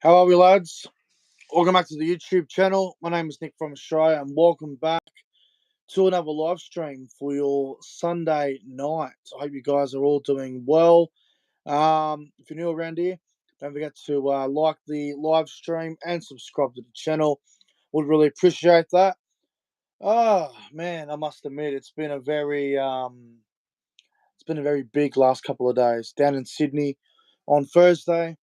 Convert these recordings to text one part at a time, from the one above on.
How are we, lads? Welcome back to the YouTube channel. My name is Nick from Australia, and welcome back to another live stream for your Sunday night. I hope you guys are all doing well. If you're new around here, don't forget to like the live stream and subscribe to the channel. Would really appreciate that. Oh man, I must admit it's been a very big last couple of days down in Sydney on Thursday.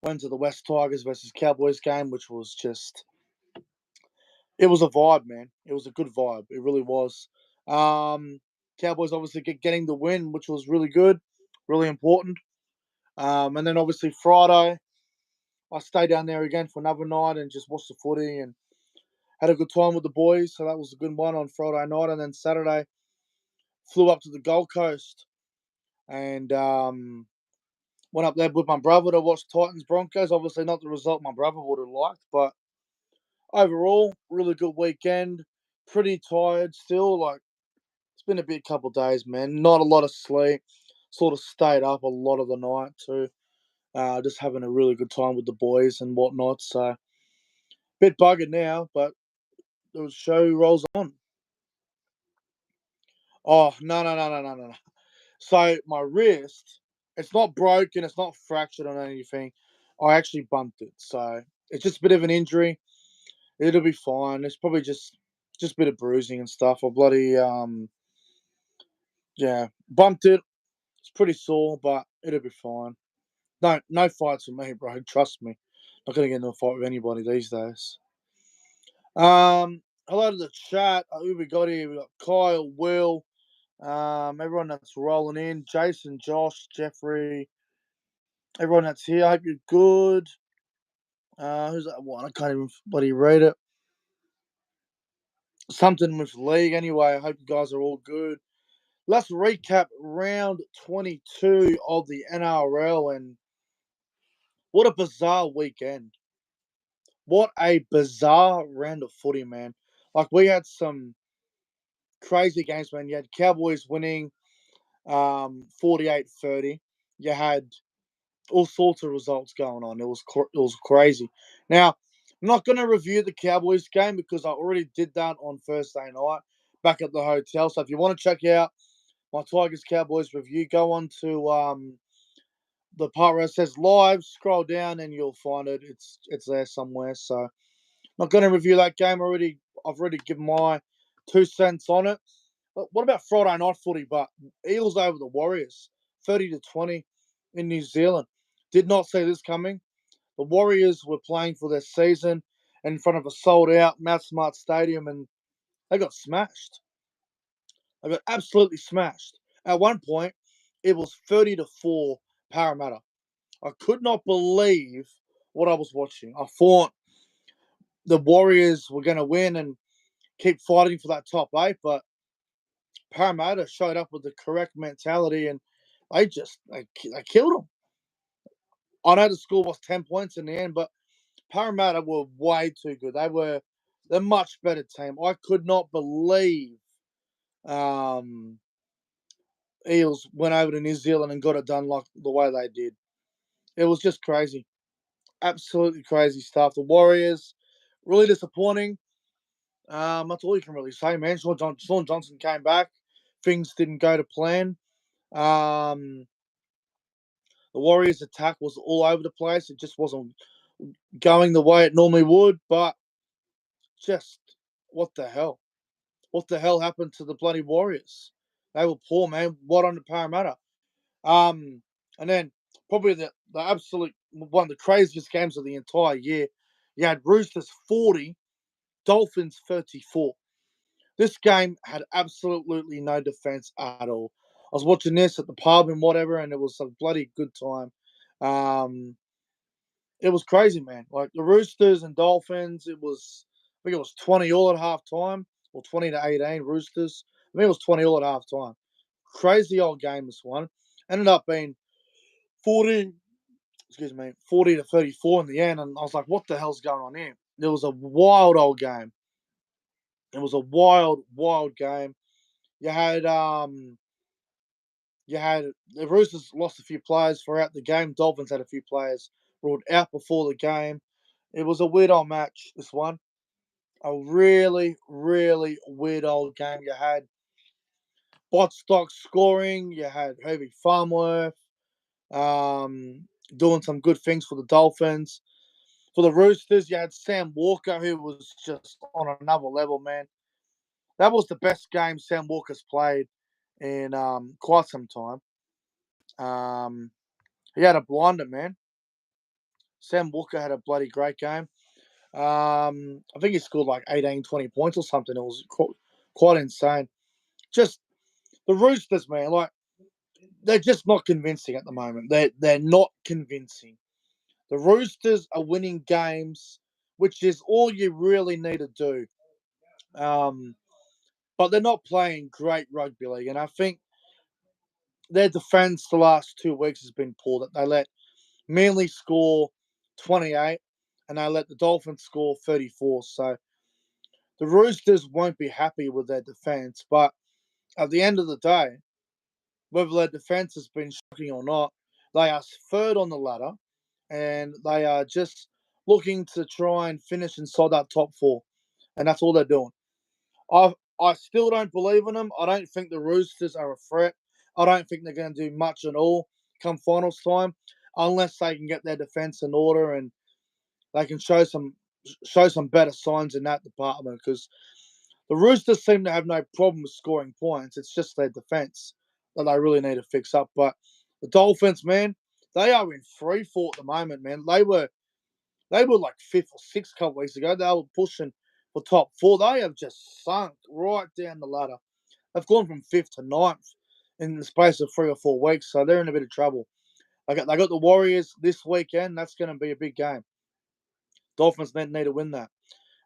Went to the West Tigers versus Cowboys game, which was just it was a vibe, man. It was a good vibe. It really was. Um, Cowboys obviously getting the win, which was really good, really important. And then obviously Friday, I stayed down there again for another night and just watched the footy and had a good time with the boys. So that was a good one on Friday night. And then Saturday, flew up to the Gold Coast and went up there with my brother to watch Titans Broncos. Obviously, not the result my brother would have liked, but overall, really good weekend. Pretty tired still. It's been a big couple of days, man. Not a lot of sleep. Sort of stayed up a lot of the night too. Just having a really good time with the boys and whatnot. So bit buggered now, but the show rolls on. Oh no. So my wrist, it's not broken, it's not fractured or anything. I actually bumped it, so it's just a bit of an injury. It'll be fine. It's probably just a bit of bruising and stuff. I bloody yeah, bumped it. It's pretty sore, but it'll be fine. No fights with me, bro. Trust me. Not gonna get into a fight with anybody these days. Hello to the chat. Who we got here? We got Kyle, Will, everyone that's rolling in, Jason, Josh, Jeffrey, everyone that's here. I hope you're good. Who's that one? I can't even bloody read it. Something with league anyway. I hope you guys are all good. Let's recap round 22 of the NRL, and what a bizarre weekend. What a bizarre round of footy, man. Like, we had some crazy games, man. You had Cowboys winning 48-30. You had all sorts of results going on. It was crazy. Now, I'm not going to review the Cowboys game because I already did that on Thursday night back at the hotel. So if you want to check out my Tigers Cowboys review, go on to the part where it says live, scroll down and you'll find it. It's there somewhere. So not going to review that game already. I've already given my 2 cents on it. But what about Friday night footy? But Eagles over the Warriors, 30-20 in New Zealand. Did not see this coming. The Warriors were playing for their season in front of a sold-out Matt Smart Stadium, and they got smashed. They got absolutely smashed. At one point, it was 30-4 Parramatta. I could not believe what I was watching. I thought the Warriors were going to win and keep fighting for that top eight, but Parramatta showed up with the correct mentality and they killed them. I know the score was 10 points in the end, but Parramatta were way too good. They're much better team. I could not believe um, Eels went over to New Zealand and got it done like the way they did. It was just crazy. Absolutely crazy stuff. The Warriors, really disappointing. That's all you can really say, man. Shaun Johnson came back. Things didn't go to plan. Um, the Warriors' attack was all over the place. It just wasn't going the way it normally would. But just what the hell? What the hell happened to the bloody Warriors? They were poor, man. What on the Parramatta? And then probably the absolute one of the craziest games of the entire year. You had Roosters 40, Dolphins 34. This game had absolutely no defense at all. I was watching this at the pub and whatever, and it was a bloody good time. Um, it was crazy, man. Like the Roosters and Dolphins, I think it was 20 all at half time, or 20-18 Roosters. I think it was 20 all at half time. Crazy old game, this one. Ended up being 40, 40-34 in the end, and I was like, what the hell's going on here? It was a wild old game. It was a wild game. You had the Roosters lost a few players throughout the game. Dolphins had a few players ruled out before the game. It was a weird old match, this one. A really, really weird old game. You had Botstock scoring, you had Herbie Farmworth doing some good things for the Dolphins. For the Roosters, you had Sam Walker, who was just on another level, man. That was the best game Sam Walker's played in quite some time. He had a blinder, man. Sam Walker had a bloody great game. I think he scored like 18, 20 points or something. It was quite insane. Just the Roosters, man, like they're just not convincing at the moment. They're not convincing. The Roosters are winning games, which is all you really need to do. But they're not playing great rugby league, and I think their defence the last 2 weeks has been poor. That they let Manly score 28, and they let the Dolphins score 34. So the Roosters won't be happy with their defence. But at the end of the day, whether their defence has been shocking or not, they are third on the ladder, and they are just looking to try and finish inside that top four, and that's all they're doing. I still don't believe in them. I don't think the Roosters are a threat. I don't think they're going to do much at all come finals time, unless they can get their defence in order and they can show some better signs in that department. Because the Roosters seem to have no problem with scoring points. It's just their defence that they really need to fix up. But the Dolphins, man, they are in free fall at the moment, man. They were like fifth or sixth a couple weeks ago. They were pushing for top four. They have just sunk right down the ladder. They've gone from fifth to ninth in the space of 3 or 4 weeks, so they're in a bit of trouble. They got the Warriors this weekend. That's going to be a big game. Dolphins need to win that.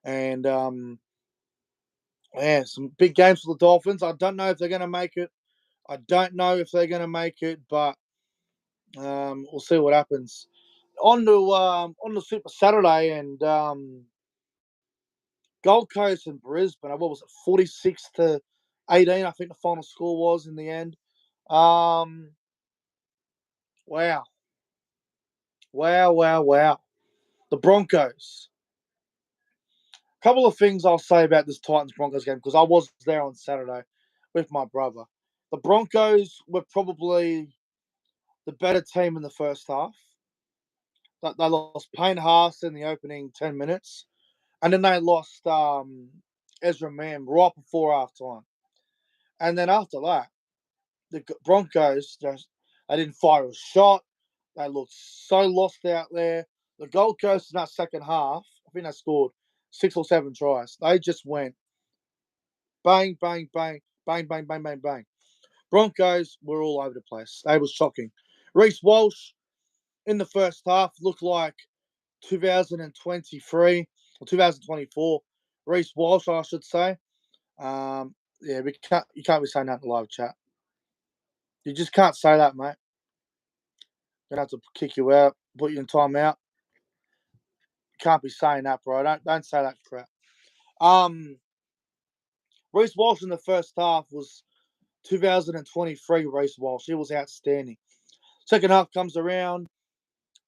And yeah, some big games for the Dolphins. I don't know if they're going to make it. But we'll see what happens. On the Super Saturday and Gold Coast and Brisbane. What was it, 46-18? I think the final score was in the end. Wow, wow. The Broncos. A couple of things I'll say about this Titans Broncos game because I was there on Saturday with my brother. The Broncos were probably the better team in the first half. They lost Payne Haas in the opening 10 minutes. And then they lost Ezra Mann right before half time. And then after that, the Broncos, they didn't fire a shot. They looked so lost out there. The Gold Coast in that second half, I think they scored 6 or 7 tries. They just went bang, bang, bang, bang, bang, bang, bang, bang. Broncos were all over the place. They was shocking. Reece Walsh in the first half looked like 2023 or 2024. Reece Walsh, I should say. Yeah, you can't be saying that in the live chat. You just can't say that, mate. Gonna have to kick you out, put you in timeout. Can't be saying that, bro. Don't say that crap. Reece Walsh in the first half was 2023 Reece Walsh. He was outstanding. Second half comes around,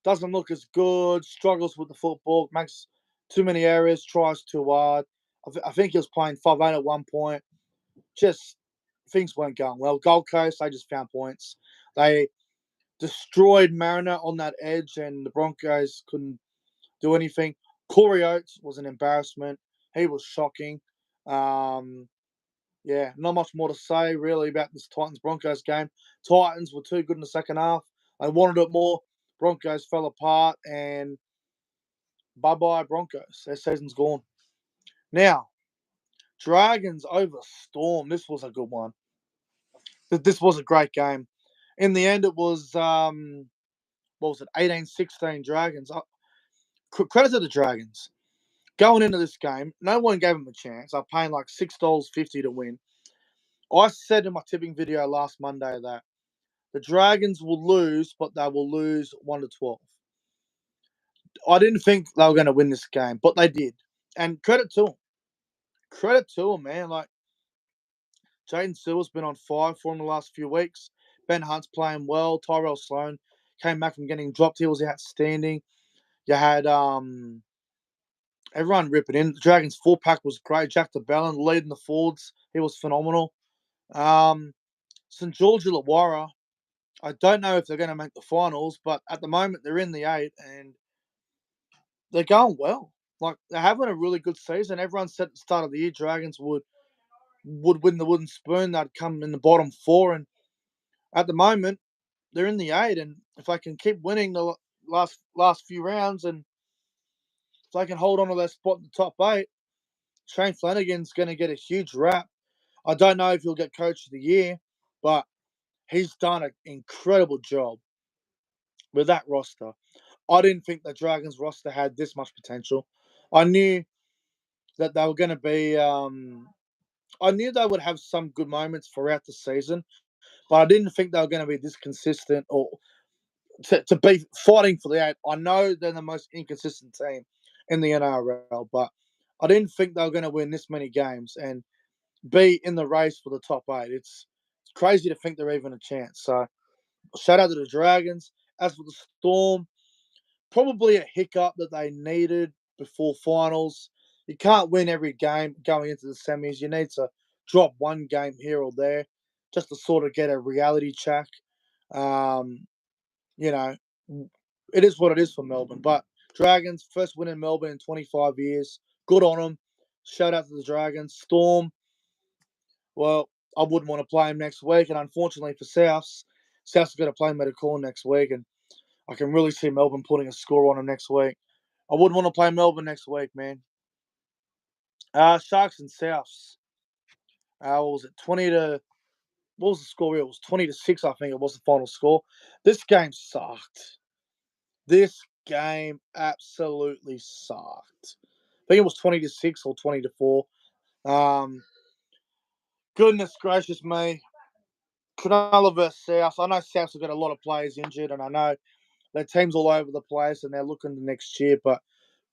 doesn't look as good, struggles with the football, makes too many errors, tries too hard. I think he was playing 5'8" at one point. Just things weren't going well. Gold Coast, they just found points. They destroyed Mariner on that edge, and the Broncos couldn't do anything. Corey Oates was an embarrassment. He was shocking. Yeah, not much more to say really about this Titans-Broncos game. Titans were too good in the second half. They wanted it more. Broncos fell apart, and bye-bye Broncos. Their season's gone. Now, Dragons over Storm. This was a good one. This was a great game. In the end, it was, what was it, 18-16 Dragons. Credit to the Dragons. Going into this game, no one gave them a chance. I'm paying like $6.50 to win. I said in my tipping video last Monday that the Dragons will lose, but they will lose 1-12. I didn't think they were going to win this game, but they did. And credit to them. Credit to them, man. Like, Jaden Searle's been on fire for them the last few weeks. Ben Hunt's playing well. Tyrell Sloan came back from getting dropped. He was outstanding. You had everyone ripping in. The Dragons' full pack was great. Jack DeBellin leading the forwards. He was phenomenal. Um, St George Illawarra, I don't know if they're going to make the finals, but at the moment they're in the 8 and they're going well. Like they're having a really good season. Everyone said at the start of the year Dragons would win the wooden spoon. They'd come in the bottom 4, and at the moment they're in the 8. And if they can keep winning the last few rounds, and if they can hold on to their spot in the top 8, Shane Flanagan's going to get a huge rap. I don't know if he'll get Coach of the Year, but he's done an incredible job with that roster. I didn't think the Dragons roster had this much potential. I knew that they were going to be. I knew they would have some good moments throughout the season, but I didn't think they were going to be this consistent or to be fighting for the 8. I know they're the most inconsistent team in the NRL, but I didn't think they were going to win this many games and be in the race for the top 8. It's crazy to think they're even a chance. So shout out to the Dragons. As for the Storm, probably a hiccup that they needed before finals. You can't win every game going into the semis. You need to drop one game here or there just to sort of get a reality check. Um, you know, it is what it is for Melbourne. But Dragons, first win in Melbourne in 25 years. Good on them. Shout out to the Dragons. Storm, well, I wouldn't want to play him next week. And unfortunately for South's got to play Medical next week. And I can really see Melbourne putting a score on them next week. I wouldn't want to play Melbourne next week, man. Sharks and Souths. What was it? 20 to. What was the score? It was 20-6, I think it was the final score. This game sucked. This game absolutely sucked. I think it was 20-6 or 20-4. Um, Goodness gracious me. Cronulla versus South. I know Souths have got a lot of players injured, and I know their team's all over the place, and they're looking to next year. But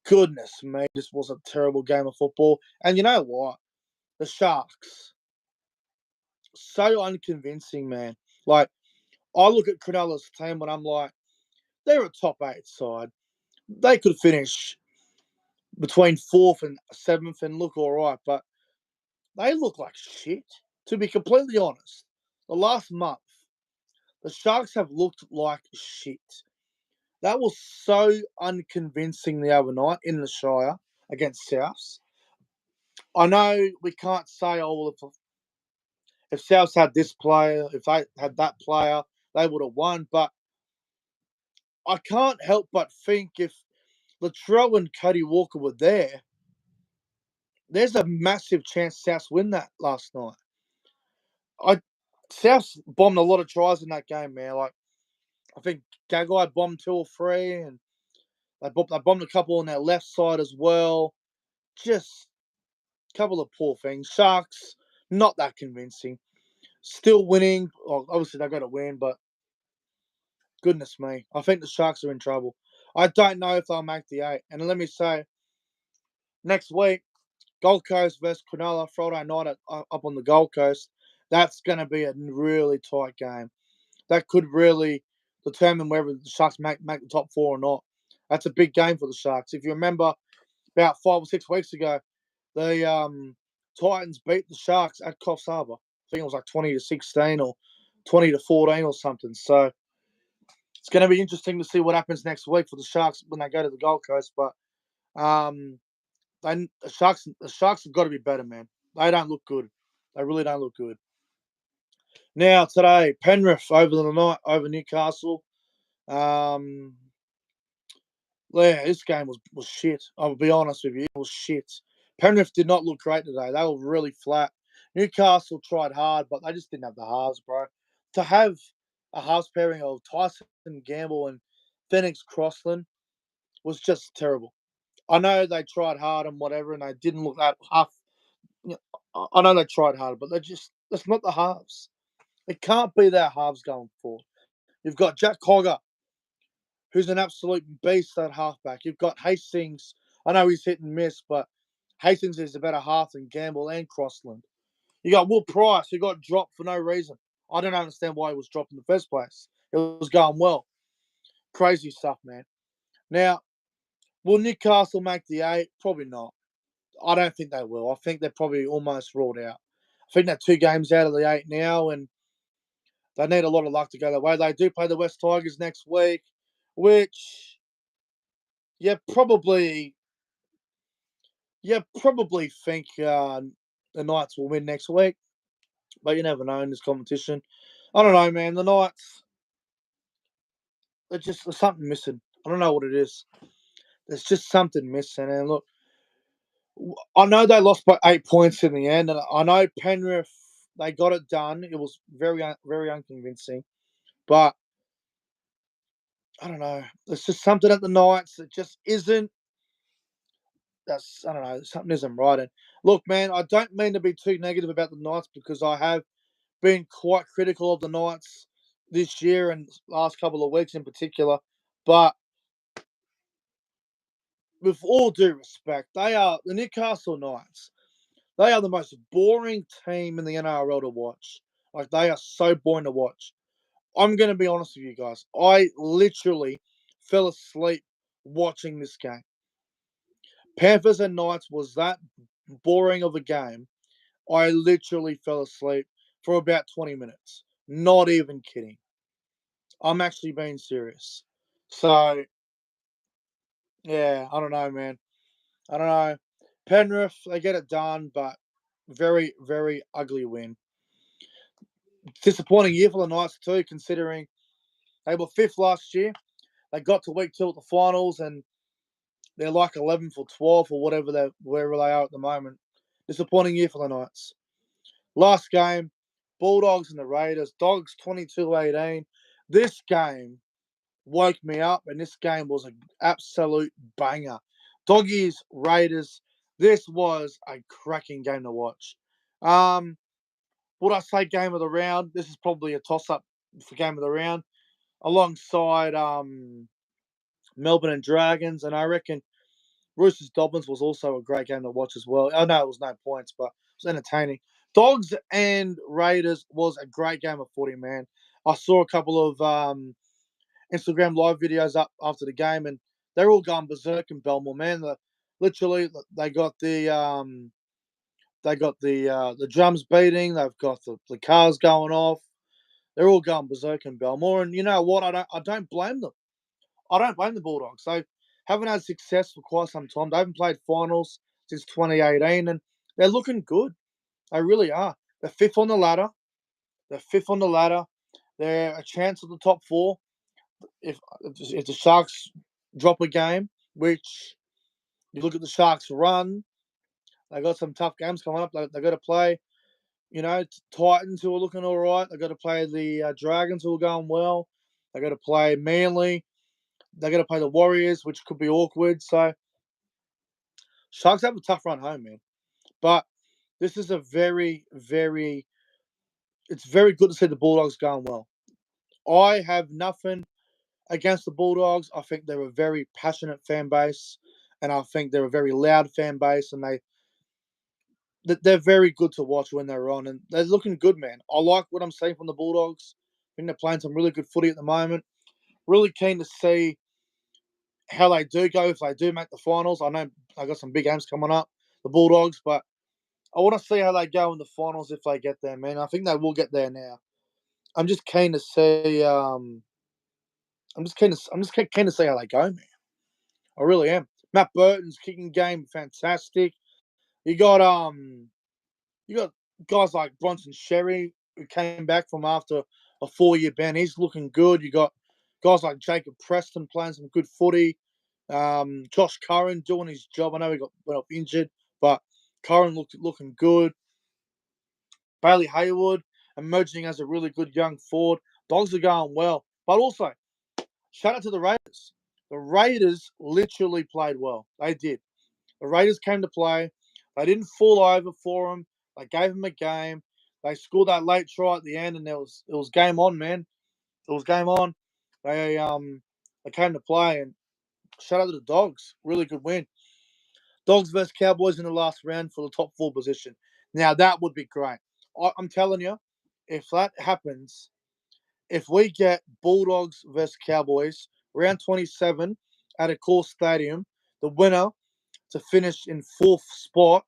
goodness me, this was a terrible game of football. And you know what? The Sharks, so unconvincing, man. Like, I look at Cronulla's team and I'm like, they're a top 8 side. They could finish between 4th and 7th and look all right, but they look like shit. To be completely honest, the last month, the Sharks have looked like shit. That was so unconvincing the other night in the Shire against Souths. I know we can't say, oh, well, if Souths had this player, if they had that player, they would have won. But I can't help but think if Latrell and Cody Walker were there, there's a massive chance Souths win that last night. Souths bombed a lot of tries in that game, man. Like I think Gagai bombed 2 or 3, and they bombed a couple on their left side as well. Just a couple of poor things. Sharks, not that convincing. Still winning. Well, obviously, they've got to win, but goodness me. I think the Sharks are in trouble. I don't know if they'll make the 8. And let me say, next week, Gold Coast versus Cronulla, Friday night up on the Gold Coast. That's going to be a really tight game. That could really determine whether the Sharks make the top 4 or not. That's a big game for the Sharks. If you remember, about 5 or 6 weeks ago, the Titans beat the Sharks at Coffs Harbour. I think it was like 20-16 or 20-14 or something. So it's going to be interesting to see what happens next week for the Sharks when they go to the Gold Coast. But the Sharks have got to be better, man. They don't look good. They really don't look good. Now today, Penrith over the night over Newcastle. Yeah, this game was shit. I'll be honest with you, it was shit. Penrith did not look great today. They were really flat. Newcastle tried hard, but they just didn't have the halves, bro. To have a halves pairing of Tyson Gamble and Phoenix Crossland was just terrible. I know they tried hard and whatever, and they didn't look that half. You know, I know they tried hard, but that's not the halves. It can't be their halves going forward. You've got Jack Cogger, who's an absolute beast at halfback. You've got Hastings. I know he's hit and miss, but Hastings is a better half than Gamble and Crossland. You got Will Price, who got dropped for no reason. I don't understand why he was dropped in the first place. It was going well. Crazy stuff, man. Now, Will Newcastle make the 8? Probably not. I don't think they will. I think they're probably almost ruled out. I think they're 2 games out of the 8 now, and they need a lot of luck to go their way. They do play the West Tigers next week, which you probably think the Knights will win next week, but you never know in this competition. I don't know, man. The Knights, there's something missing. I don't know what it is. There's just something missing. And look, I know they lost by 8 points in the end, and I know Penrith, they got it done. It was very unconvincing, but I don't know. There's just something at the Knights that just isn't. I don't know. Something isn't right. And look, man, I don't mean to be too negative about the Knights because I have been quite critical of the Knights this year and last couple of weeks in particular. But with all due respect, they are the Newcastle Knights. They are the most boring team in the NRL to watch. Like, they are so boring to watch. I'm going to be honest with you guys. I literally fell asleep watching this game. Panthers and Knights was that boring of a game. I literally fell asleep for about 20 minutes. Not even kidding. I'm actually being serious. So, yeah, I don't know, man. I don't know. Penrith, they get it done, but very, very ugly win. Disappointing year for the Knights too, considering they were 5th last year. They got to week 2 at the finals, and they're like 11th or 12th or wherever they are at the moment. Disappointing year for the Knights. Last game, Bulldogs and the Raiders. Dogs 22-18. This game woke me up, and this game was an absolute banger. Doggies, Raiders. This was a cracking game to watch. Would I say game of the round? This is probably a toss-up for game of the round, alongside Melbourne and Dragons, and I reckon Roosters Dobbins was also a great game to watch as well. I know it was no points, but it was entertaining. Dogs and Raiders was a great game of footy, man. I saw a couple of Instagram live videos up after the game, and they're all going berserk in Belmore, man. Literally, they got the drums beating. They've got the cars going off. They're all going berserk in Belmore, and you know what? I don't blame them. I don't blame the Bulldogs. They haven't had success for quite some time. They haven't played finals since 2018, and they're looking good. They really are. They're 5th on the ladder. They're 5th on the ladder. They're a chance at the top 4 if the Sharks drop a game, which you look at the Sharks run, they got some tough games coming up. They got to play, Titans who are looking all right. They got to play the Dragons who are going well. They got to play Manly. They got to play the Warriors, which could be awkward. So Sharks have a tough run home, man. But this is it's very good to see the Bulldogs going well. I have nothing against the Bulldogs. I think they're a very passionate fan base, and I think they're a very loud fan base, and they're very good to watch when they're on, and they're looking good, man. I like what I'm seeing from the Bulldogs. I think they're playing some really good footy at the moment. Really keen to see how they do go if they do make the finals. I know I got some big games coming up, the Bulldogs, but I want to see how they go in the finals if they get there, man. I think they will get there now. I'm just keen to see. I'm just keen to see how they go, man. I really am. Matt Burton's kicking game, fantastic. You got you got guys like Bronson Sherry who came back from after a 4-year ban. He's looking good. You got guys like Jacob Preston playing some good footy. Josh Curran doing his job. I know he went off injured, but Curran looking good. Bailey Hayward emerging as a really good young forward. Dogs are going well. But also, shout out to the Raiders. The Raiders literally played well. They did. The Raiders came to play. They didn't fall over for them. They gave them a game. They scored that late try at the end, and it was game on, man. It was game on. They came to play, and shout out to the Dogs. Really good win. Dogs versus Cowboys in the last round for the top 4 position. Now that would be great. I'm telling you, if that happens, if we get Bulldogs versus Cowboys round 27 at a core stadium, the winner to finish in 4th spot,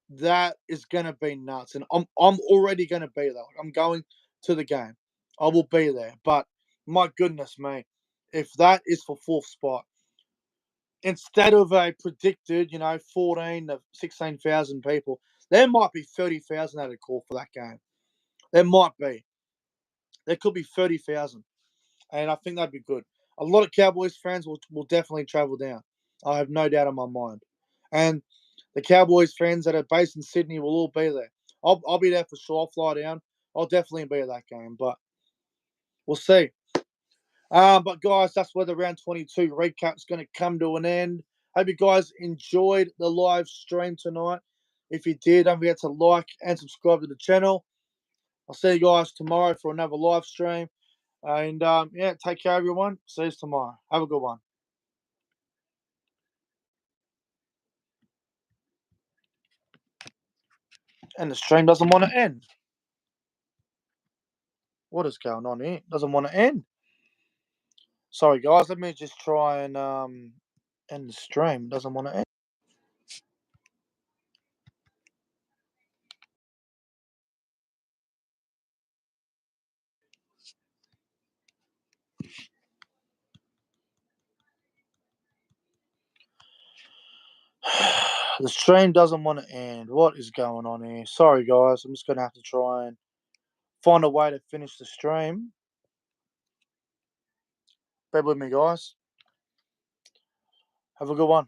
that is gonna be nuts. And I'm already gonna be there. I'm going to the game. I will be there. But my goodness me, if that is for 4th spot, instead of a predicted, 14 to 16,000 people, there might be 30,000 at a call for that game. There might be. There could be 30,000. And I think that'd be good. A lot of Cowboys fans will definitely travel down. I have no doubt in my mind. And the Cowboys fans that are based in Sydney will all be there. I'll be there for sure. I'll fly down. I'll definitely be at that game, but we'll see. But guys, that's where the round 22 recap's going to come to an end. Hope you guys enjoyed the live stream tonight. If you did, don't forget to like and subscribe to the channel. I'll see you guys tomorrow for another live stream. And yeah, take care, everyone. See you tomorrow. Have a good one. And the stream doesn't want to end. What is going on here? It doesn't want to end. Sorry, guys. Let me just try and end the stream. It doesn't want to end. The stream doesn't want to end. What is going on here? Sorry, guys. I'm just going to have to try and find a way to finish the stream. Bear with me, guys. Have a good one.